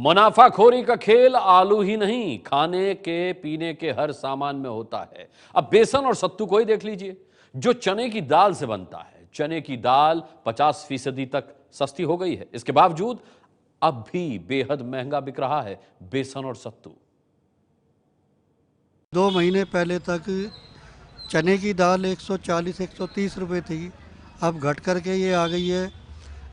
मुनाफाखोरी का खेल आलू ही नहीं, खाने के पीने के हर सामान में होता है। अब बेसन और सत्तू को ही देख लीजिए, जो चने की दाल से बनता है। चने की दाल 50% तक सस्ती हो गई है। इसके बावजूद अब भी बेहद महंगा बिक रहा है बेसन और सत्तू। 2 महीने पहले तक चने की दाल 140-130 रुपये थी, अब घट करके ये आ गई है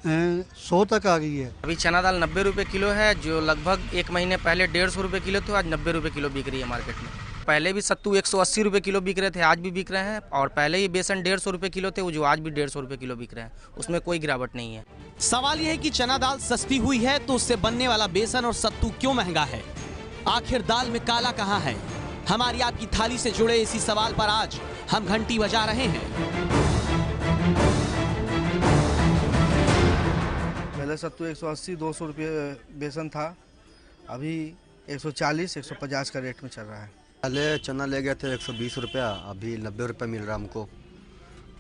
100 तक आ गई है। अभी चना दाल 90 रुपये किलो है, जो लगभग 1 महीने पहले 150 रुपये किलो थे, आज 90 रुपये किलो बिक रही है मार्केट में। पहले भी सत्तू 180 रुपये किलो बिक रहे थे, आज भी बिक रहे हैं। और पहले ही बेसन 150 रुपये किलो थे, वो जो आज भी 150 रुपये किलो बिक रहे हैं, उसमें कोई गिरावट नहीं है। सवाल यह है कि चना दाल सस्ती हुई है तो उससे बनने वाला बेसन और सत्तू क्यों महंगा है? आखिर दाल में काला कहाँ है? हमारी आपकी थाली से जुड़े इसी सवाल पर आज हम घंटी बजा रहे हैं। पहले सत्तू 180-200 रुपये बेसन था, अभी 140-150 का रेट में चल रहा है। पहले चना ले गए थे 120 रुपया, अभी 90 रुपये मिल रहा है हमको।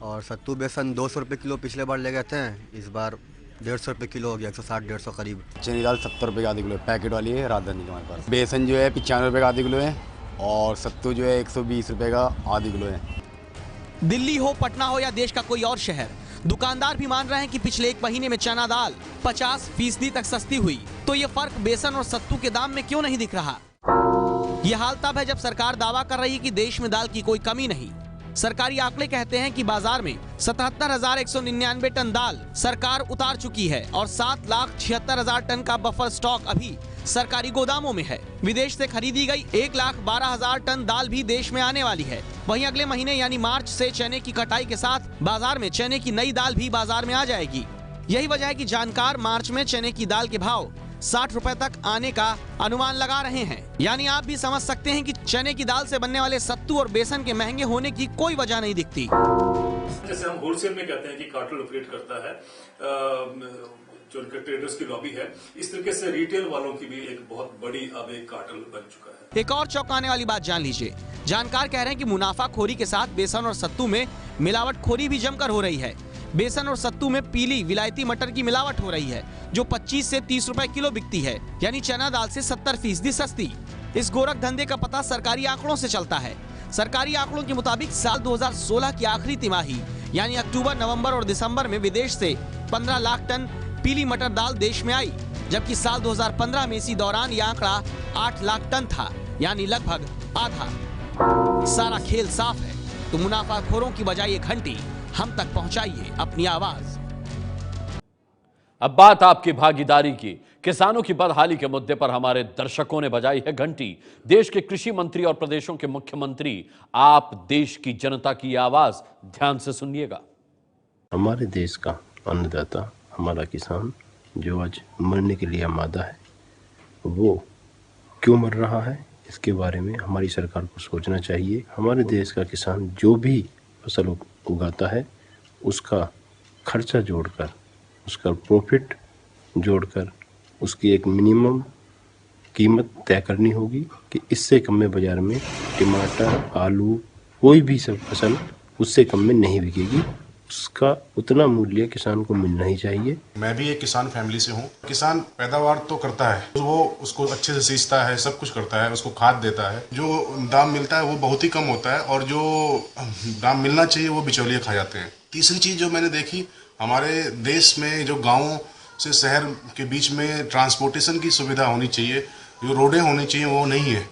और सत्तू बेसन 200 रुपये किलो पिछले बार ले गए थे, इस बार 150 रुपये किलो हो गया, 160-150 करीब। चने दाल 70 रुपये का आधी किलो पैकेट वाली है, राजधानी के हमारे पास। बेसन जो है 95 रुपये का आधी किलो है, और सत्तू जो है 120 रुपये का आधी किलो है। दिल्ली हो, पटना हो या देश का कोई और शहर, दुकानदार भी मान रहे हैं कि पिछले 1 महीने में चना दाल 50% तक सस्ती हुई, तो ये फर्क बेसन और सत्तू के दाम में क्यों नहीं दिख रहा? ये हाल तब है जब सरकार दावा कर रही है कि देश में दाल की कोई कमी नहीं। सरकारी आंकड़े कहते हैं कि बाजार में 77,199 टन दाल सरकार उतार चुकी है और 7,76,000 टन का बफर स्टॉक अभी सरकारी गोदामों में है। विदेश से खरीदी गई 1,12,000 टन दाल भी देश में आने वाली है। वहीं अगले महीने यानी मार्च से चने की कटाई के साथ बाजार में चने की नई दाल भी बाजार में आ जाएगी। यही वजह है कि जानकार मार्च में चने की दाल के भाव 60 रुपए तक आने का अनुमान लगा रहे हैं। यानी आप भी समझ सकते हैं कि चने की दाल से बनने वाले सत्तू और बेसन के महंगे होने की कोई वजह नहीं दिखती। जैसे हम होलसेल में कहते हैं कि कार्टेल ऑपरेट करता है, जो उनके ट्रेडर्स की लॉबी है, इस तरीके से रिटेल वालों की भी एक बहुत बड़ी अब एक कार्टेल बन चुका है। एक और चौंकाने वाली बात जान लीजिए, जानकार कह रहे हैं कि मुनाफाखोरी के साथ बेसन और सत्तू में मिलावटखोरी भी जमकर हो रही है। बेसन और सत्तू में पीली विलायती मटर की मिलावट हो रही है, जो 25 से 30 रुपए किलो बिकती है, यानी चना दाल से 70% सस्ती। इस गोरख धंधे का पता सरकारी आंकड़ों से चलता है। सरकारी आंकड़ों के मुताबिक साल 2016 की आखिरी तिमाही यानी अक्टूबर, नवंबर और दिसंबर में विदेश से 15 लाख टन पीली मटर दाल देश में आई, जबकि साल 2015 में इसी दौरान यह आंकड़ा 8 लाख टन था, यानी लगभग आधा। सारा खेल साफ है, तो मुनाफाखोरों की बजाय ये घंटी हम तक पहुंचाइए अपनी आवाज। अब बात आपकी भागीदारी की। किसानों की बदहाली के मुद्दे पर हमारे दर्शकों ने बजाई है घंटी। देश के कृषि मंत्री और प्रदेशों के मुख्यमंत्री, आप देश की जनता की आवाज ध्यान से सुनिएगा। हमारे देश का अन्नदाता, हमारा किसान जो आज मरने के लिए आमादा है, वो क्यों मर रहा है, इसके बारे में हमारी सरकार को सोचना चाहिए। हमारे देश का किसान जो भी फसल उगाता है, उसका खर्चा जोड़कर, उसका प्रॉफिट जोड़कर उसकी एक मिनिमम कीमत तय करनी होगी कि इससे कम में बाज़ार में टमाटर, आलू, कोई भी सब फसल उससे कम में नहीं बिकेगी। उसका उतना मूल्य किसान को मिलना ही चाहिए। मैं भी एक किसान फैमिली से हूँ। किसान पैदावार तो करता है, वो उसको अच्छे से सींचता है, सब कुछ करता है, उसको खाद देता है। जो दाम मिलता है वो बहुत ही कम होता है, और जो दाम मिलना चाहिए वो बिचौलिए खा जाते हैं। तीसरी चीज़ जो मैंने देखी, हमारे देश में जो गाँव से शहर के बीच में ट्रांसपोर्टेशन की सुविधा होनी चाहिए, जो रोडें होनी चाहिए वो नहीं है।